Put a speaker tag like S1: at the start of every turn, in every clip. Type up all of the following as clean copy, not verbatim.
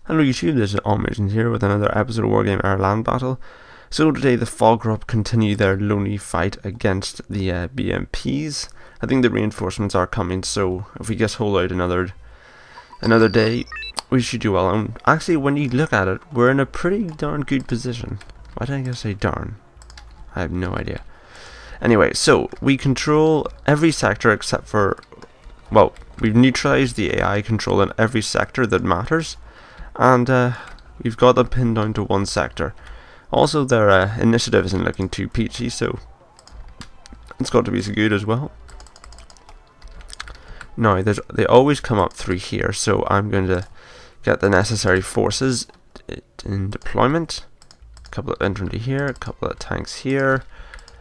S1: Hello YouTube, this is Almissions here with another episode of Wargame Airland battle. So today the Fog Group continue their lonely fight against the BMPs. I think the reinforcements are coming, so if we just hold out another day, we should do well. And actually, when you look at it, we're in a pretty darn good position. Why did I just say darn? I have no idea. Anyway, so we control every sector except for, well, we've neutralized the AI control in every sector that matters. And we've got them pinned down to one sector. Also, their initiative isn't looking too peachy, so it's got to be so good as well. Now, they always come up through here, so I'm going to get the necessary forces in deployment. A couple of infantry here, a couple of tanks here,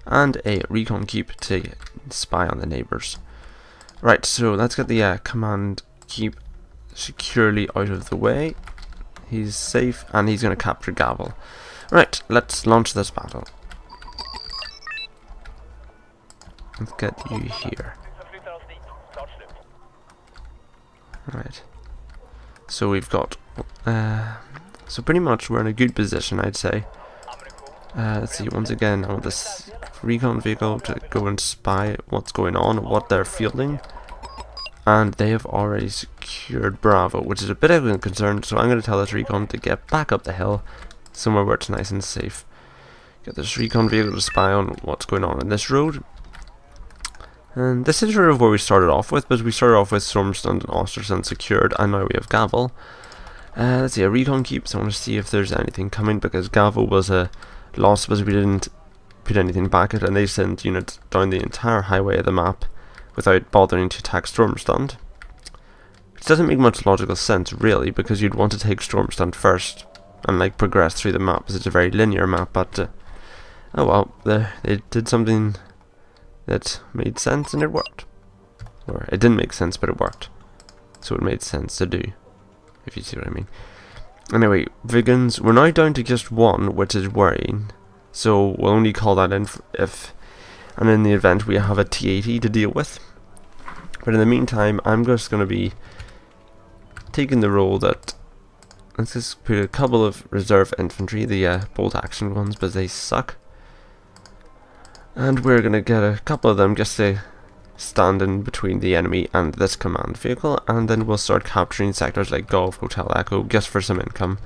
S1: and a recon keep to spy on the neighbours. Right, so let's get the command keep securely out of the way. He's safe, and he's going to capture Gavel. Right, let's launch this battle. Let's get you here. Right. So we've got... so pretty much we're in a good position, I'd say. Let's see, once again, I want this recon vehicle to go and spy what's going on, what they're fielding. And they have already secured Bravo, which is a bit of a concern, so I'm going to tell this recon to get back up the hill, somewhere where it's nice and safe. Get this recon vehicle to spy on what's going on in this road. And this is sort of where we started off with, but we started off with Stormstund and Ostersund secured, and now we have Gavel. Let's see, a recon keep, so I want to see if there's anything coming, because Gavel was a loss because we didn't put anything back it, and they sent units down the entire highway of the map without bothering to attack Stormstund. Which doesn't make much logical sense, really, because you'd want to take Stormstund first and like progress through the map, because it's a very linear map, but oh well, they did something that made sense and it worked. Or it didn't make sense, but it worked. So it made sense to do, if you see what I mean. Anyway, Vigans, we're now down to just one, which is worrying. So we'll only call that in if, and in the event we have a T-80 to deal with. But in the meantime, I'm just going to be taking the role that, let's just put a couple of reserve infantry, the bolt action ones, but they suck. And we're going to get a couple of them just to stand in between the enemy and this command vehicle, and then we'll start capturing sectors like Golf, Hotel Echo, just for some income.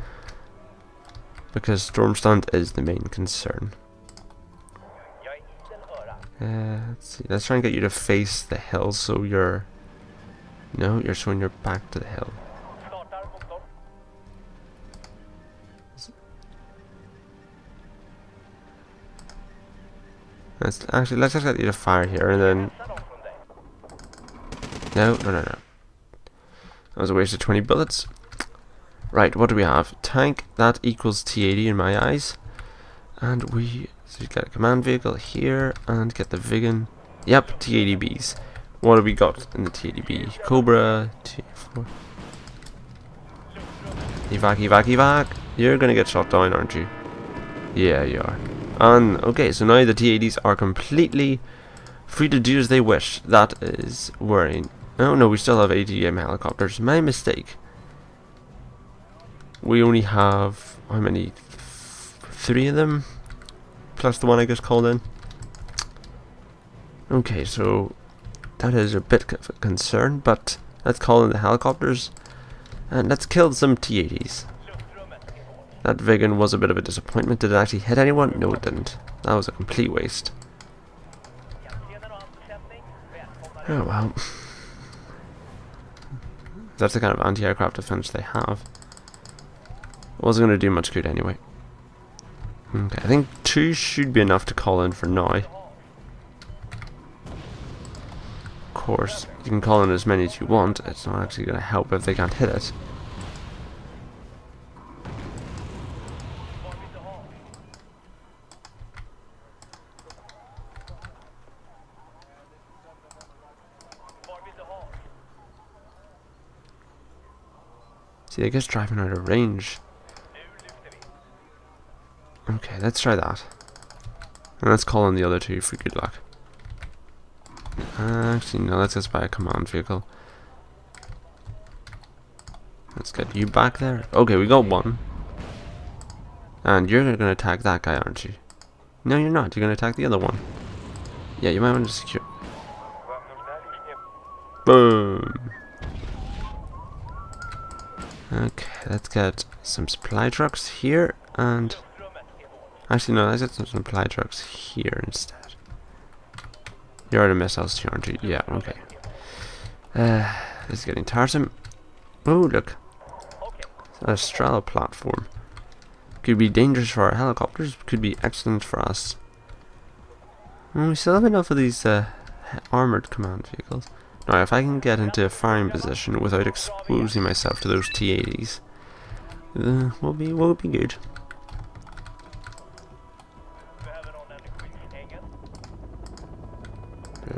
S1: Because Stormstund is the main concern. Let's see, let's try and get you to face the hill so you're... No, you're showing your back to the hill. Let's just get you to fire here and then... No. That was a waste of 20 bullets. Right, what do we have? Tank, that equals T-80 in my eyes. And so you get a command vehicle here, and get the Vigan. Yep, T-80Bs. What have we got in the T-80B? Cobra, T-4. Evac. You're gonna get shot down, aren't you? Yeah, you are. And, okay, so now the T-80s are completely free to do as they wish. That is worrying. Oh no, we still have ATM helicopters. My mistake. We only have, how many? 3 of them? Plus the one I just called in. Okay, so that is a bit of a concern, but let's call in the helicopters and let's kill some T-80s. That Vigan was a bit of a disappointment. Did it actually hit anyone? No, it didn't. That was a complete waste. Oh well. That's the kind of anti-aircraft defense they have. It wasn't going to do much good anyway. Okay, I think 2 should be enough to call in for now. Of course, you can call in as many as you want. It's not actually going to help if they can't hit it. See, they're just driving out of range. Okay, let's try that. And let's call in the other 2 for good luck. Actually, no, let's just buy a command vehicle. Let's get you back there. Okay, we got one. And you're gonna attack that guy, aren't you? No, you're not. You're gonna attack the other one. Yeah, you might want to secure. Boom. Okay, let's get some supply trucks here, and actually no, let's get some supply trucks here instead. You're the missiles too, aren't you? Yeah, okay. This is getting tiresome. Oh, look. A straddle platform. Could be dangerous for our helicopters, could be excellent for us. We still have enough of these armoured command vehicles. Now, if I can get into a firing position without exposing myself to those T-80s, we'll be good.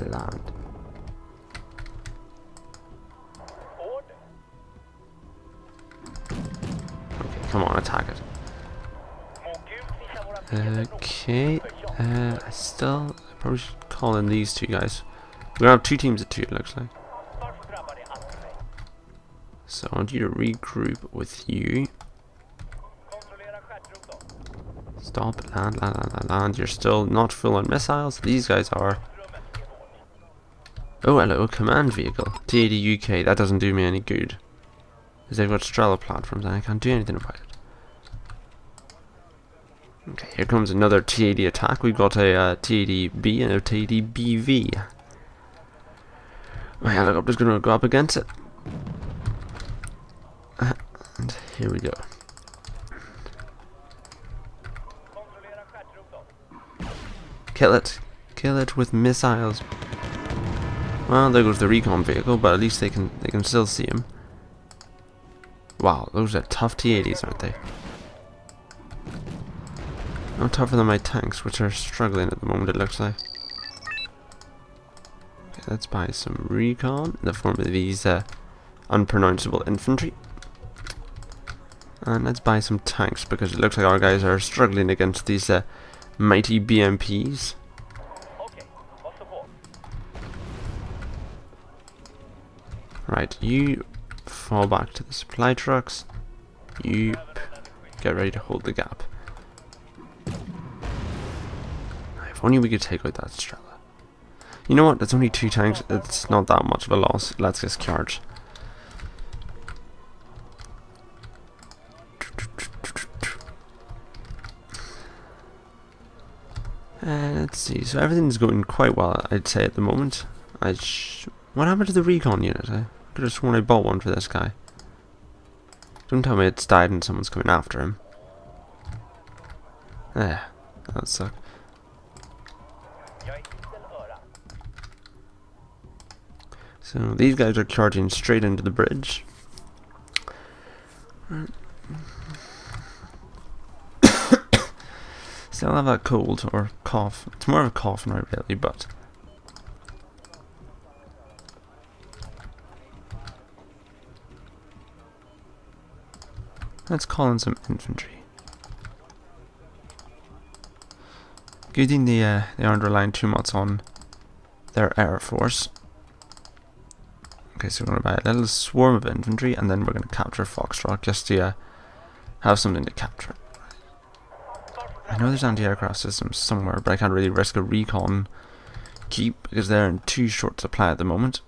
S1: Land. Okay, come on, attack it. Okay, I probably should call in these two guys. We're gonna have 2 teams of 2, it looks like. So I want you to regroup with you. Stop, land. You're still not full on missiles. These guys are. Oh, hello, command vehicle. T-80 UK, that doesn't do me any good. Because they've got straddle platforms and I can't do anything about it. Okay, here comes another T-80 attack. We've got a T-80B and a T-80BV. My helicopter's going to go up against it. And here we go. Kill it. Kill it with missiles. Well, there goes the recon vehicle, but at least they can still see him. Wow, those are tough T-80s, aren't they? No tougher than my tanks, which are struggling at the moment, it looks like. Okay, let's buy some recon in the form of these unpronounceable infantry. And let's buy some tanks, because it looks like our guys are struggling against these mighty BMPs. Right, you fall back to the supply trucks. You get ready to hold the gap. If only we could take out that Strela. You know what? It's only 2 tanks. It's not that much of a loss. Let's just charge. Let's see. So everything's going quite well, I'd say, at the moment. What happened to the recon unit? I could have sworn I bought one for this guy. Don't tell me it's died and someone's coming after him. That sucked. So these guys are charging straight into the bridge. Still have that cold or cough. It's more of a cough now, really, but let's call in some infantry. Good thing they aren't relying too much on their air force. Okay, so we're going to buy a little swarm of infantry, and then we're going to capture Foxtrot just to have something to capture. I know there's anti-aircraft systems somewhere, but I can't really risk a recon keep because they're in too short supply at the moment.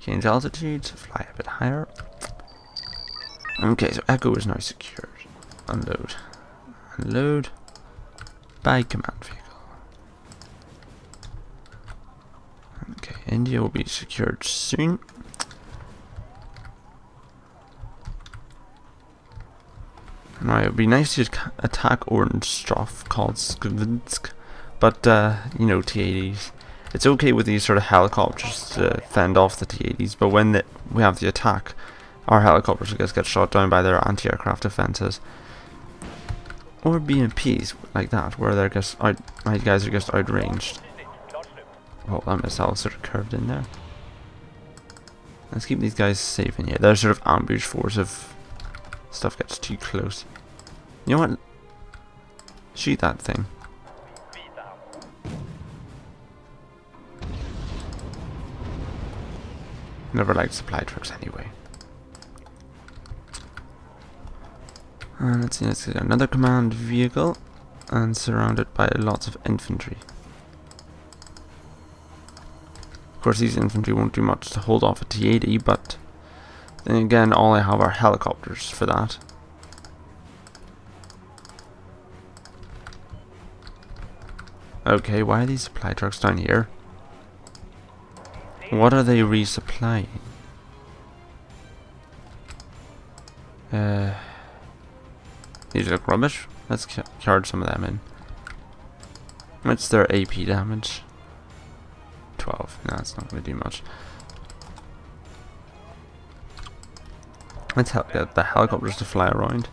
S1: Change altitude to fly a bit higher. Okay, so Echo is now secured. Unload. Unload. By command vehicle. Okay, India will be secured soon. Now it would be nice to attack Orangestrov called Skvinsk, but you know, T-80s. It's okay with these sort of helicopters to fend off the T-80s, but when we have the attack, our helicopters just get shot down by their anti-aircraft defenses. Or BMPs like that, where they're just my guys are just outranged. Oh, that missile sort of curved in there. Let's keep these guys safe in here. They're sort of ambush force if stuff gets too close. You know what? Shoot that thing. Never liked supply trucks anyway. And let's see another command vehicle, and surrounded by lots of infantry. Of course, these infantry won't do much to hold off a T-80, but then again, all I have are helicopters for that. Okay, why are these supply trucks down here? What are they resupplying? These look rubbish. Let's charge some of them in. What's their AP damage? 12. No, that's not going to do much. Let's get the helicopters to fly around.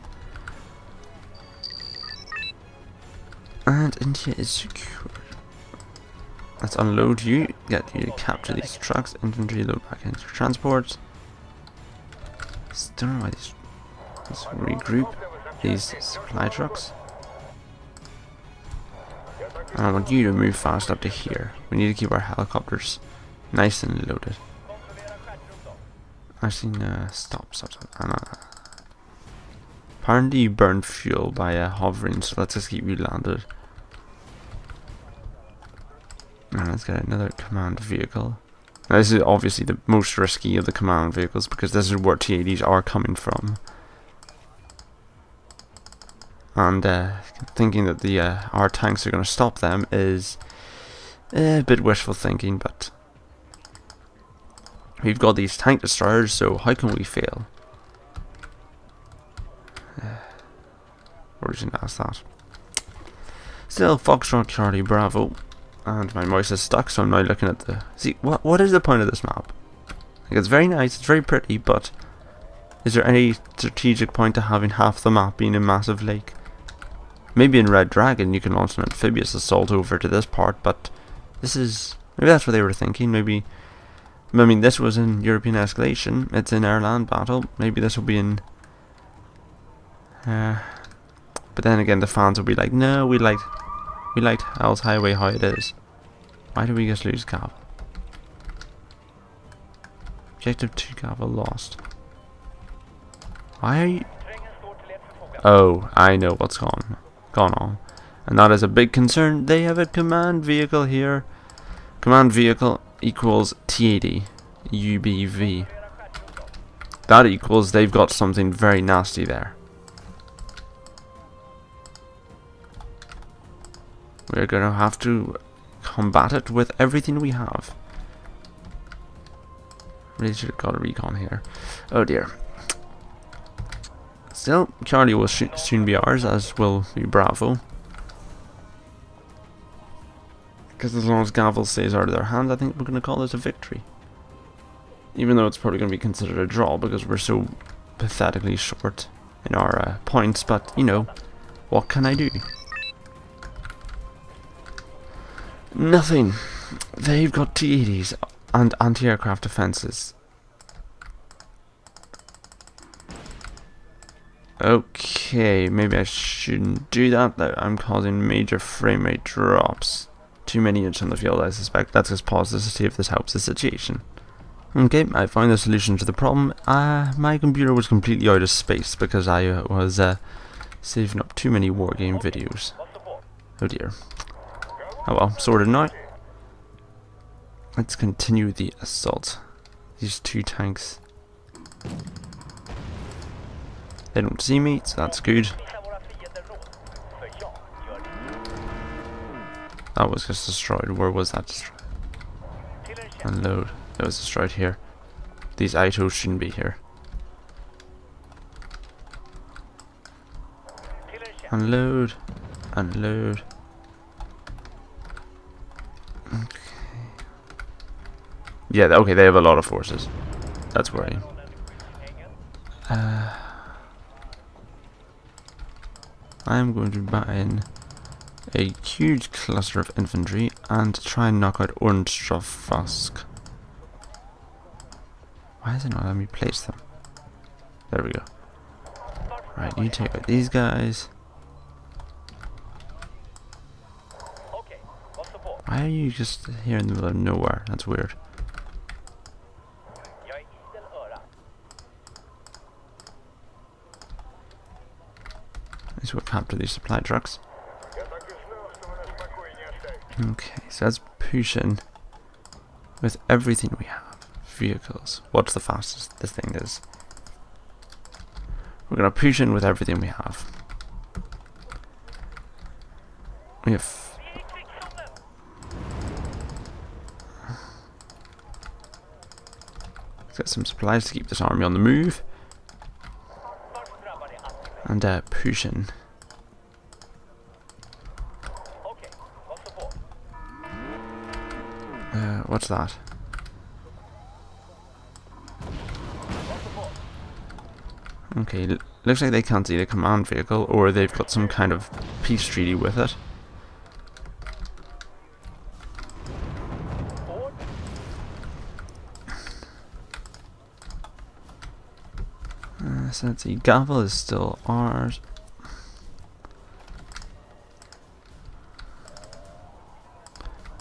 S1: And India is secured. Let's unload you, get you to capture these trucks, infantry load back into transports. Don't know why these. Let's regroup these supply trucks. And I want you to move fast up to here. We need to keep our helicopters nice and loaded. Actually, stop. Apparently you burn fuel by hovering, so let's just keep you landed. And let's get another command vehicle. Now, this is obviously the most risky of the command vehicles because this is where T-80s are coming from. And thinking that the our tanks are going to stop them is a bit wishful thinking, but we've got these tank destroyers, so how can we fail? Or didn't ask that. Still, Foxtrot Charlie Bravo. And my mouse is stuck, so I'm now looking at the... See, what is the point of this map? Like, it's very nice, it's very pretty, but is there any strategic point to having half the map being a massive lake? Maybe in Red Dragon you can launch an amphibious assault over to this part, but this is... Maybe that's what they were thinking, maybe... I mean, this was in European Escalation, it's in Airland Battle, maybe this will be in... but then again, the fans will be like, no, we liked Hell's Highway how it is. Why do we just lose Gav? Objective 2 Gav lost. Why are you... Oh, I know what's gone on. And that is a big concern. They have a command vehicle here. Command vehicle equals T-80 UBV. That equals they've got something very nasty there. We're gonna have to combat it with everything we have. Really should have got a recon here. Oh dear. Still, Charlie will soon be ours, as will be Bravo. Because as long as Gavel stays out of their hands, I think we're gonna call this a victory. Even though it's probably gonna be considered a draw because we're so pathetically short in our points, but you know, what can I do? Nothing. They've got T-80s and anti-aircraft defenses. Okay, maybe I shouldn't do that. I'm causing major frame rate drops. Too many units on the field, I suspect. Let's just pause this to see if this helps the situation. Okay, I found the solution to the problem. My computer was completely out of space because I was saving up too many Wargame videos. Oh dear. Oh well, sorted now. Let's continue the assault. These two tanks. They don't see me, so that's good. That was just destroyed. Where was that destroyed? Unload. That was destroyed here. These ITOs shouldn't be here. Unload. Unload. Okay. Yeah, okay, they have a lot of forces. That's worrying. I'm going to buy in a huge cluster of infantry and try and knock out Ornstroffask. Why is it not letting me place them? There we go. Right, you take out these guys. Why are you just here in the middle of nowhere? That's weird. Let's go capture these supply trucks. Okay, so let's push in with everything we have. Vehicles. What's the fastest this thing is? We're gonna push in with everything we have. We have... Let's get some supplies to keep this army on the move. And push in. What's that? Okay, looks like they can't see the command vehicle, or they've got some kind of peace treaty with it. So let's see, Gavel is still ours.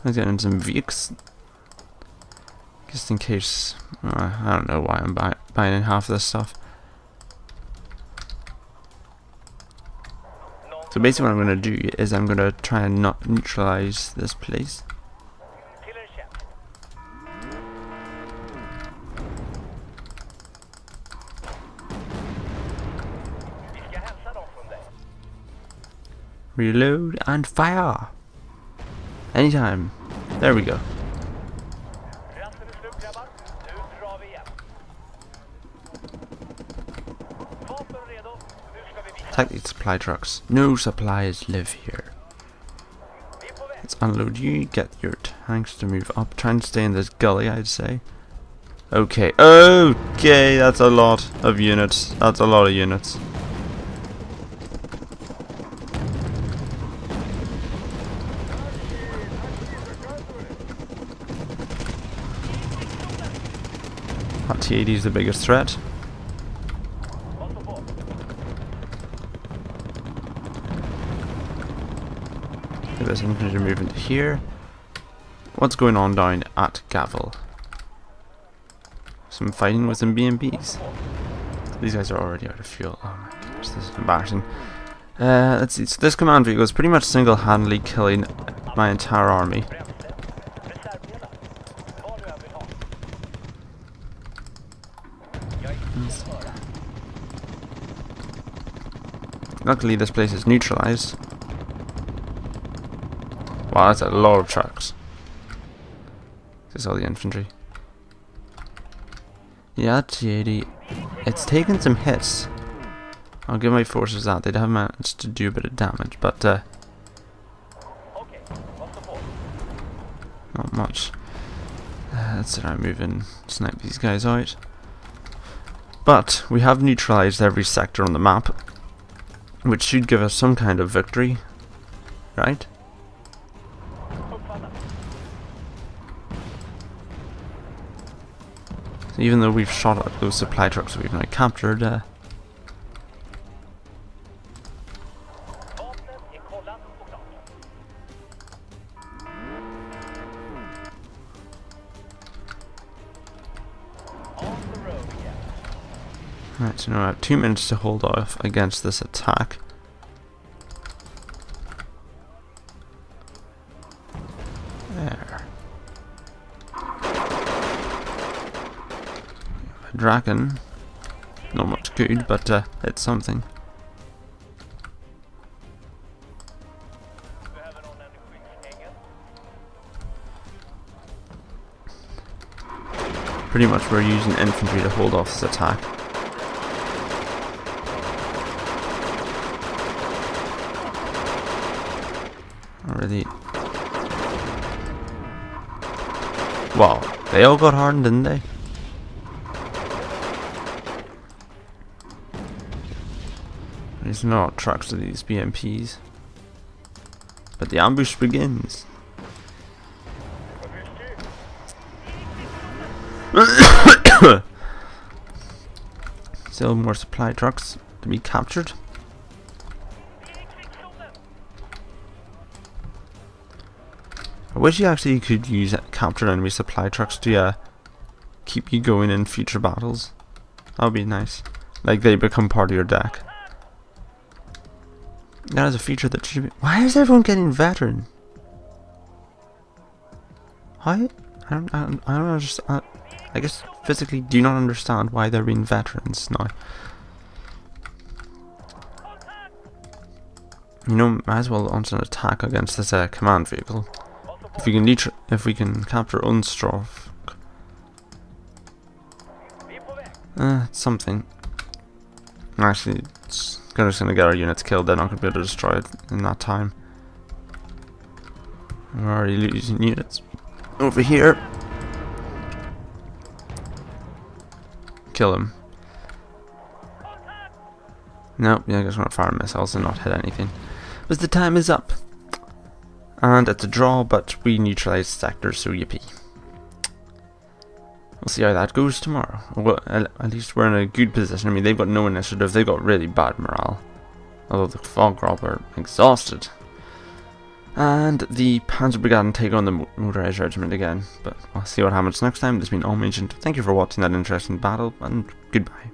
S1: Let's get in some Vikes. Just in case, I don't know why I'm buying in half of this stuff. So basically what I'm going to do is I'm going to try and not neutralize this place. Reload and fire! Anytime. There we go. Attack these supply trucks. No supplies live here. Let's unload you. Get your tanks to move up. Try and stay in this gully, I'd say. Okay. Okay, that's a lot of units. That's a lot of units. T-80 is the biggest threat. This infantry move into here. What's going on down at Gavel? Some fighting with some BMPs. These guys are already out of fuel. Oh my gosh, this is embarrassing. Let's see. So this command vehicle is pretty much single-handedly killing my entire army. Luckily this place is neutralized. Wow, that's a lot of trucks. This is all the infantry. Yeah, T-80. It's taken some hits. I'll give my forces that. They have managed to do a bit of damage, but not much. Let's try and move in, snipe these guys out. But we have neutralized every sector on the map, which should give us some kind of victory, right? So even though we've shot at those supply trucks that we've now captured, right, so now I have 2 minutes to hold off against this attack. There. Dragon. Not much good, but it's something. Pretty much we're using infantry to hold off this attack. Already. Wow, they all got hardened, didn't they? There's not trucks to these BMPs. But the ambush begins. Still more supply trucks to be captured. I wish you actually could use captured enemy supply trucks to keep you going in future battles. That would be nice. Like they become part of your deck. That is a feature that should be... Why is everyone getting veteran? Why? I don't understand. I guess physically do not understand why they're being veterans now. You know, might as well launch an attack against this command vehicle. If we can capture Unstraf. It's something. Actually, it's just gonna get our units killed. They're not gonna be able to destroy it in that time. We're already losing units over here. Kill him. Nope, yeah, I just want to fire missiles and not hit anything. But the time is up. And it's a draw, but we neutralized sectors, so yippee. We'll see how that goes tomorrow. Well, at least we're in a good position. I mean, they've got no initiative, they've got really bad morale. Although the Fog are exhausted. And the Panzerbrigade take on the Motorized Regiment again. But we'll see what happens next time. This has been All Agent. Thank you for watching that interesting battle, and goodbye.